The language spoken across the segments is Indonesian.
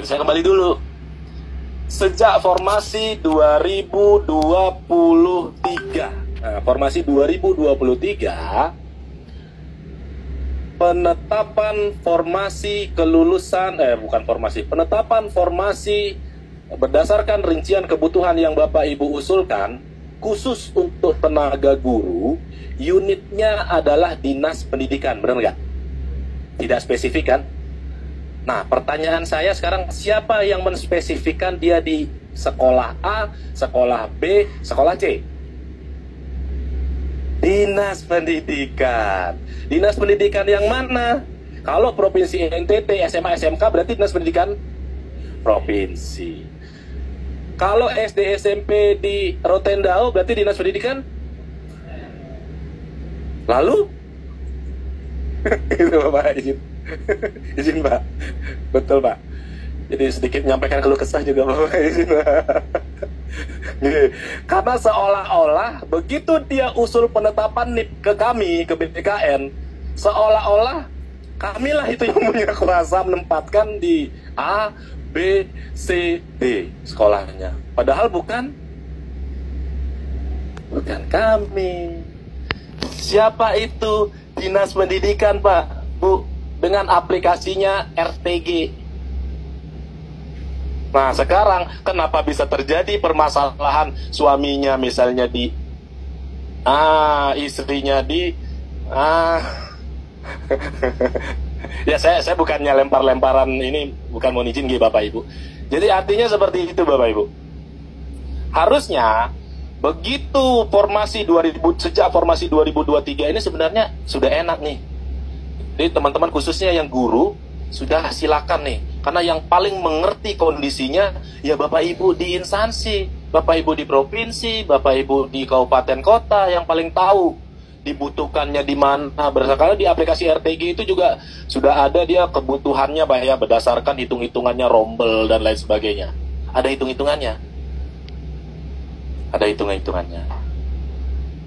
Jadi saya kembali dulu. Sejak formasi 2023. Nah, formasi 2023, penetapan formasi kelulusan, penetapan formasi berdasarkan rincian kebutuhan yang Bapak Ibu usulkan, khusus untuk tenaga guru, unitnya adalah Dinas Pendidikan, benar nggak? Tidak spesifik kan? Nah, pertanyaan saya sekarang, siapa yang menspesifikkan dia di sekolah A, sekolah B, sekolah C? Dinas Pendidikan. Dinas Pendidikan yang mana? Kalau Provinsi NTT, SMA, SMK berarti Dinas Pendidikan Provinsi. Kalau SD, SMP di Rotendao berarti Dinas Pendidikan. Lalu? Itu Bapak izin. Izin Pak. Betul Pak. Jadi sedikit menyampaikan keluh kesah juga Bapak izin Pak. Karena seolah-olah begitu dia usul penetapan NIP ke kami, ke BPKN, seolah-olah kamilah itu yang punya kuasa menempatkan di A, B, C, D sekolahnya. Padahal bukan kami. Siapa itu? Dinas Pendidikan Pak, Bu, dengan aplikasinya RTG. Nah sekarang kenapa bisa terjadi permasalahan suaminya misalnya di istrinya di ya saya bukannya lempar-lemparan ini, bukan mau izin gitu Bapak Ibu. Jadi artinya seperti itu Bapak Ibu. Harusnya begitu sejak formasi 2023 ini sebenarnya sudah enak nih. Jadi teman-teman khususnya yang guru sudah silakan nih, karena yang paling mengerti kondisinya ya Bapak Ibu di instansi, Bapak Ibu di provinsi, Bapak Ibu di kabupaten kota yang paling tahu dibutuhkannya di mana. Berdasarkan di aplikasi RTG itu juga sudah ada dia kebutuhannya Pak ya, berdasarkan hitung-hitungannya rombel dan lain sebagainya. Ada hitung-hitungannya. Ada hitung-hitungannya.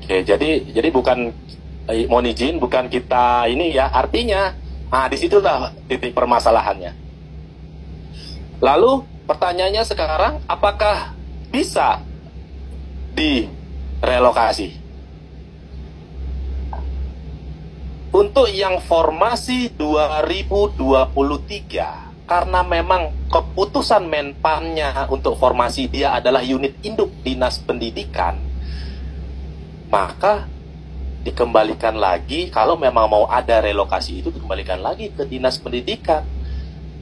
Oke, jadi bukan mohon izin, bukan kita ini ya, artinya disitulah titik permasalahannya. Lalu pertanyaannya sekarang, apakah bisa direlokasi? Untuk yang formasi 2023, karena memang keputusan Menpannya untuk formasi dia adalah unit induk Dinas Pendidikan, maka dikembalikan lagi, kalau memang mau ada relokasi itu dikembalikan lagi ke Dinas Pendidikan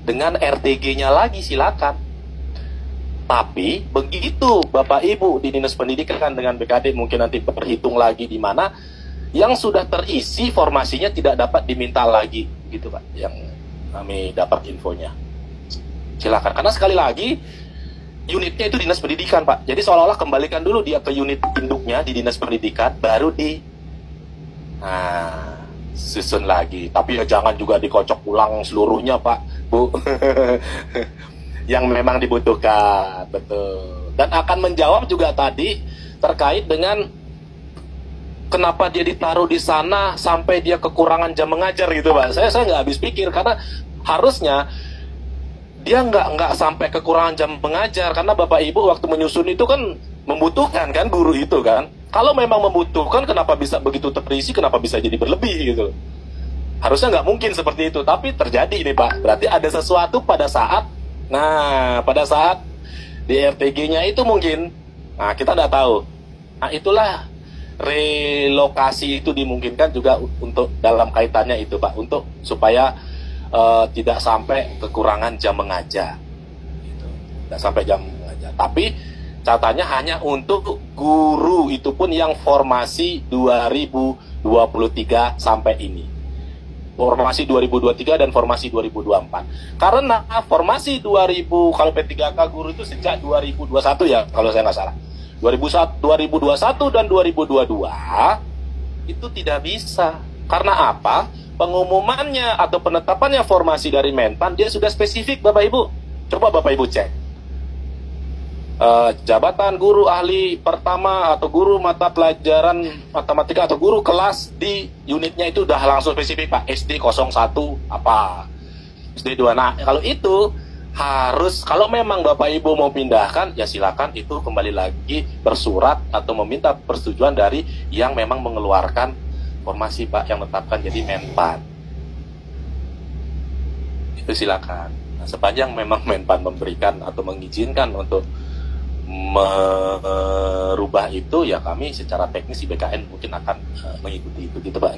dengan RTG-nya lagi, silakan. Tapi begitu Bapak Ibu di Dinas Pendidikan dengan BKD mungkin nanti berhitung lagi di mana yang sudah terisi formasinya tidak dapat diminta lagi gitu Pak, yang kami dapat infonya. Silakan, karena sekali lagi unitnya itu Dinas Pendidikan Pak. Jadi seolah-olah kembalikan dulu dia ke unit induknya di Dinas Pendidikan, baru susun lagi. Tapi ya jangan juga dikocok ulang seluruhnya Pak, Bu. Yang memang dibutuhkan, betul. Dan akan menjawab juga tadi terkait dengan kenapa dia ditaruh di sana sampai dia kekurangan jam mengajar gitu Pak. Saya nggak habis pikir, karena harusnya dia nggak sampai kekurangan jam mengajar, karena Bapak Ibu waktu menyusun itu kan membutuhkan kan guru itu kan. Kalau memang membutuhkan, kenapa bisa begitu terisi, kenapa bisa jadi berlebih gitu. Harusnya nggak mungkin seperti itu, tapi terjadi ini Pak. Berarti ada sesuatu pada saat di RTG-nya itu mungkin, kita nggak tahu. Nah itulah relokasi itu dimungkinkan juga untuk dalam kaitannya itu Pak, untuk supaya tidak sampai kekurangan jam mengajar gitu. Tidak sampai jam mengajar, tapi catatannya hanya untuk guru, itu pun yang formasi 2023 sampai ini, formasi 2023 dan formasi 2024. Karena formasi 2000 kalau P3K guru itu sejak 2021 ya kalau saya nggak salah, 2021 dan 2022 itu tidak bisa. Karena apa? Pengumumannya atau penetapannya formasi dari Menpan dia sudah spesifik Bapak Ibu. Coba Bapak Ibu cek. Jabatan guru ahli pertama atau guru mata pelajaran matematika atau guru kelas di unitnya itu udah langsung spesifik Pak. SD 01 apa, SD 2. Nah kalau itu harus, kalau memang Bapak Ibu mau pindahkan, ya silakan, itu kembali lagi bersurat atau meminta persetujuan dari yang memang mengeluarkan formasi Pak, yang menetapkan jadi Menpan. Itu silakan. Nah, sepanjang memang Menpan memberikan atau mengizinkan untuk merubah itu, ya kami secara teknis di BKN mungkin akan mengikuti itu gitu Pak.